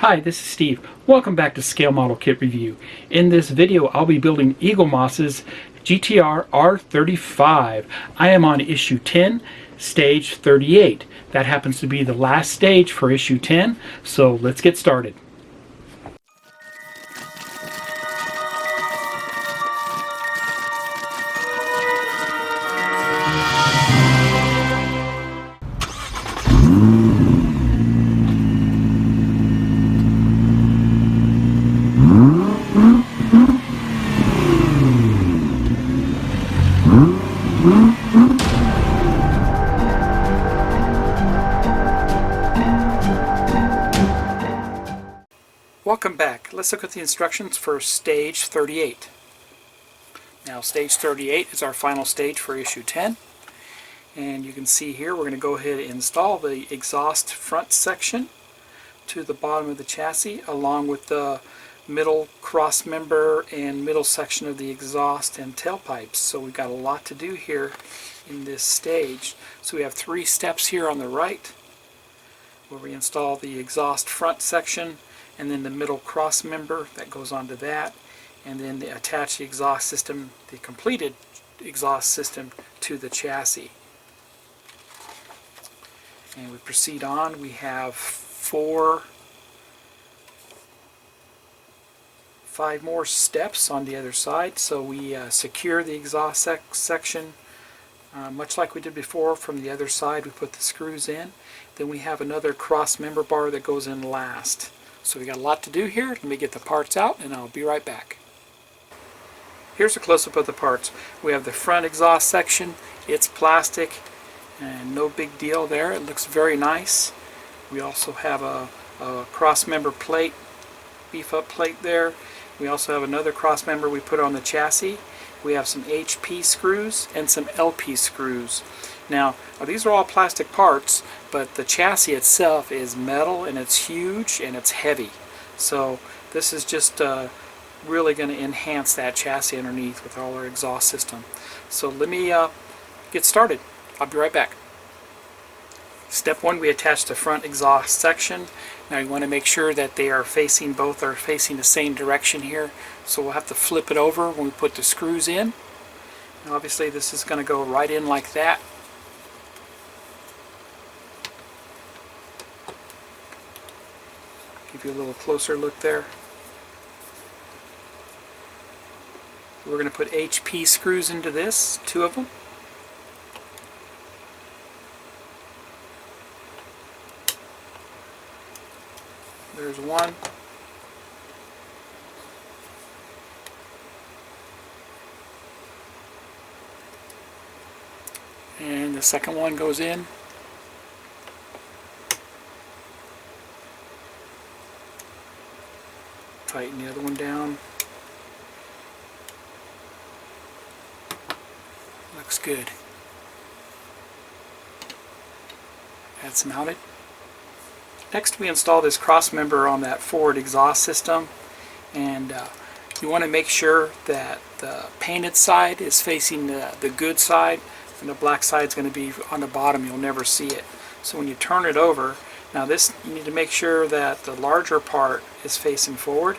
Hi, this is Steve. Welcome back to Scale Model Kit Review. In this video, I'll be building Eaglemoss's GTR R35. I am on issue 10, stage 38. That happens to be the last stage for issue 10, so let's get started. Welcome back. Let's look at the instructions for stage 38. Now stage 38 is our final stage for issue 10. And you can see here we're going to go ahead and install the exhaust front section to the bottom of the chassis along with the middle cross member and middle section of the exhaust and tailpipes. So we've got a lot to do here in this stage. So we have 3 steps here on the right where we install the exhaust front section and then the middle cross member that goes onto that, and then attach the exhaust system, the completed exhaust system, to the chassis. And we proceed on. We have 5 more steps on the other side. So we secure the exhaust section much like we did before. From the other side we put the screws in. Then we have another cross member bar that goes in last. So we got a lot to do here. Let me get the parts out and I'll be right back. Here's a close-up of the parts. We have the front exhaust section. It's plastic and no big deal there. It looks very nice. We also have a cross member plate, beef up plate there. We also have another cross member we put on the chassis. We have some HP screws and some LP screws. Now these are all plastic parts, but the chassis itself is metal and it's huge and it's heavy. So this is just really going to enhance that chassis underneath with all our exhaust system. So let me get started. I'll be right back. Step 1, we attach the front exhaust section. Now you want to make sure that they are facing, both are facing the same direction here. So we'll have to flip it over when we put the screws in. And obviously this is going to go right in like that. Give you a little closer look there. We're going to put HP screws into this, 2 of them. There's one. And the second one goes in. Tighten the other one down. Looks good. That's mounted. Next we install this cross member on that forward exhaust system, and you want to make sure that the painted side is facing the good side and the black side is going to be on the bottom. You'll never see it. So when you turn it over, now this, you need to make sure that the larger part is facing forward.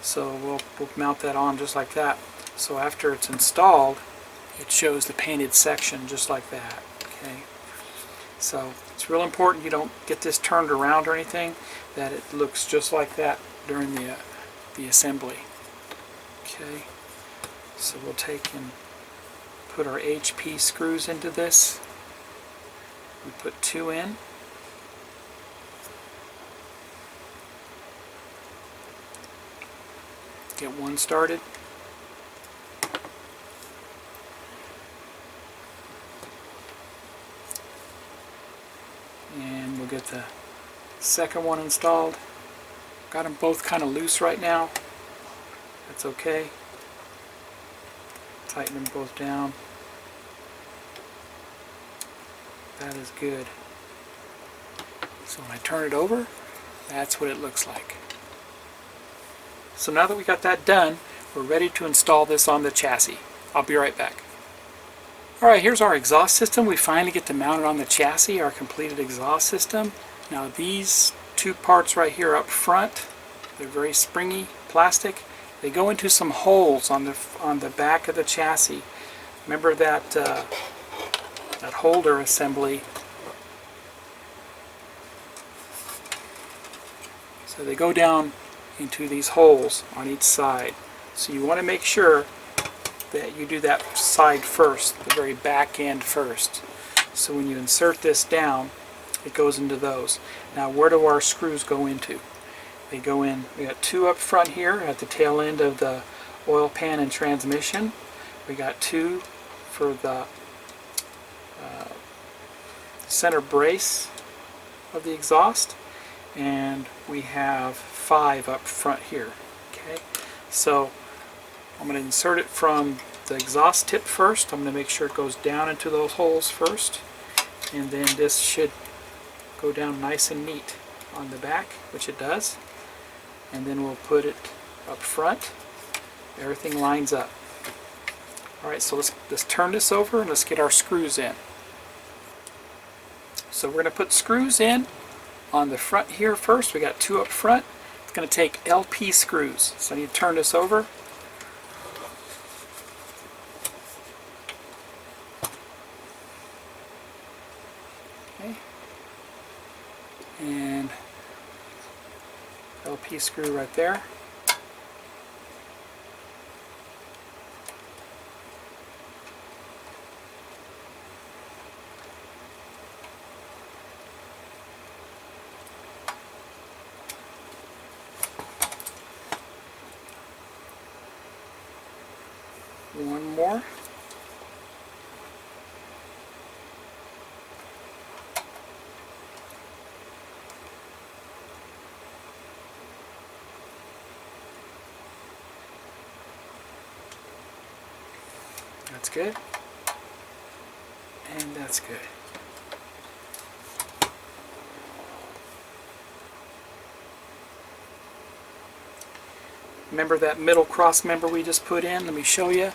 So we'll mount that on just like that. So after it's installed, it shows the painted section just like that. Okay. So it's real important you don't get this turned around or anything, that it looks just like that during the assembly. Okay. So we'll take and put our HP screws into this. We put 2 in. Get 1 started. And we'll get the second one installed. Got them both kind of loose right now. That's okay. Tighten them both down. That is good. So when I turn it over, that's what it looks like. So now that we got that done, we're ready to install this on the chassis. I'll be right back. Alright, here's our exhaust system. We finally get to mount it on the chassis, our completed exhaust system. Now these two parts right here up front. They're very springy plastic. They go into some holes on the back of the chassis. Remember that that holder assembly. So they go down into these holes on each side. So you want to make sure that you do that side first, the very back end first. So when you insert this down, it goes into those. Now where do our screws go into? They go in, we got two up front here at the tail end of the oil pan and transmission. We got two for the center brace of the exhaust, and we have 5 up front here. Okay, so I'm going to insert it from the exhaust tip first. I'm going to make sure it goes down into those holes first, and then this should go down nice and neat on the back, which it does. And then we'll put it up front. Everything lines up. Alright, so let's turn this over and let's get our screws in. So we're going to put screws in on the front here first. We got 2 up front. It's going to take LP screws. So I need to turn this over. Okay. And LP screw right there. One more. That's good. And that's good. Remember that middle cross member we just put in? Let me show you.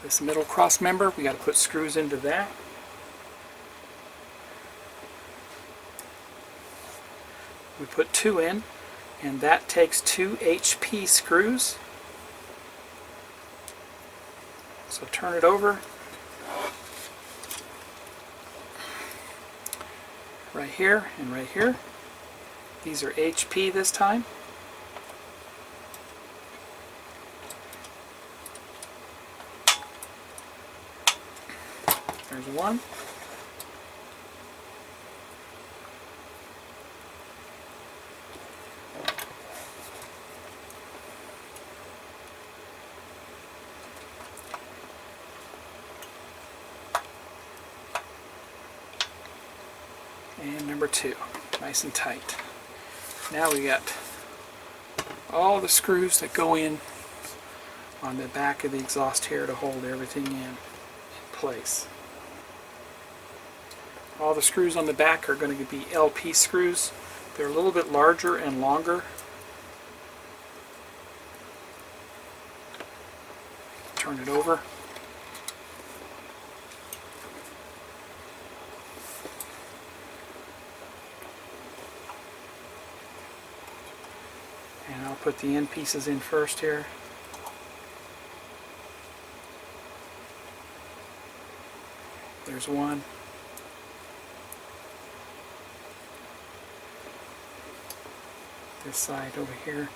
This middle cross member, we got to put screws into that. We put 2 in, and that takes 2 HP screws. So turn it over. Right here and right here. These are HP this time. There's one. And number 2, nice and tight. Now we got all the screws that go in on the back of the exhaust here to hold everything in place. All the screws on the back are going to be LP screws. They're a little bit larger and longer. Turn it over. And I'll put the end pieces in first here. There's one. This side over here.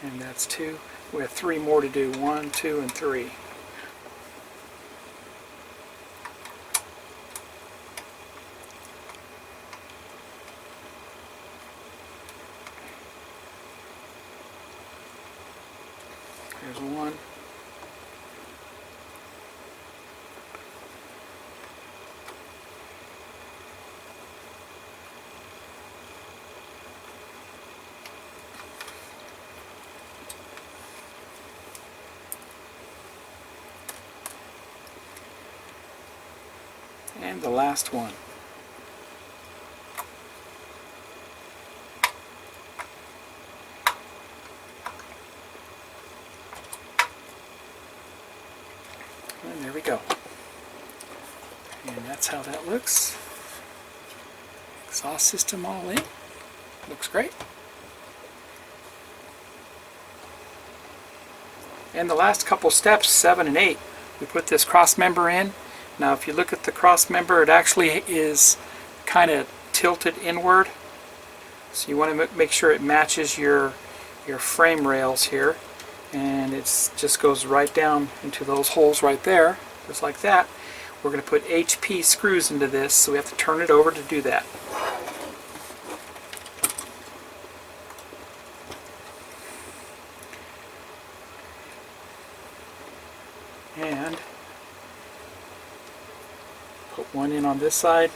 And that's 2. We have 3 more to do. 1, 2, and 3. There's 1. And the last one. that's how that looks. Exhaust system all in. Looks great. And the last couple steps, 7 and 8, we put this cross member in. Now if you look at the cross member, it actually is kind of tilted inward. So you want to make sure it matches your frame rails here. And it just goes right down into those holes right there, just like that. We're going to put HP screws into this, so we have to turn it over to do that. And put one in on this side.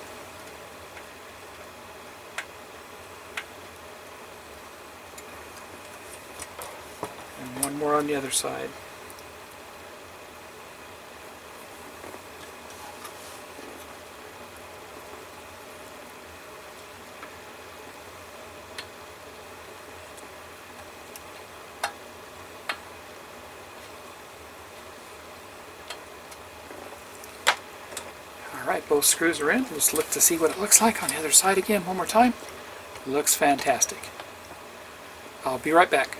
And one more on the other side. Alright, both screws are in. Let's look to see what it looks like on the other side again one more time. It looks fantastic. I'll be right back.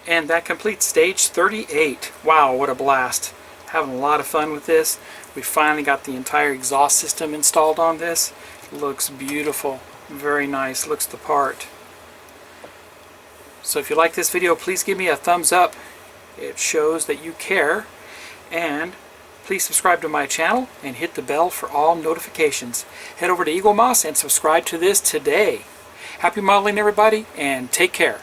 And that completes stage 38. Wow, what a blast. Having a lot of fun with this. We finally got the entire exhaust system installed on this. It looks beautiful. Very nice. Looks the part. So if you like this video, please give me a thumbs up. It shows that you care. And please subscribe to my channel and hit the bell for all notifications. Head over to Eaglemoss and subscribe to this today. Happy modeling, everybody, and take care.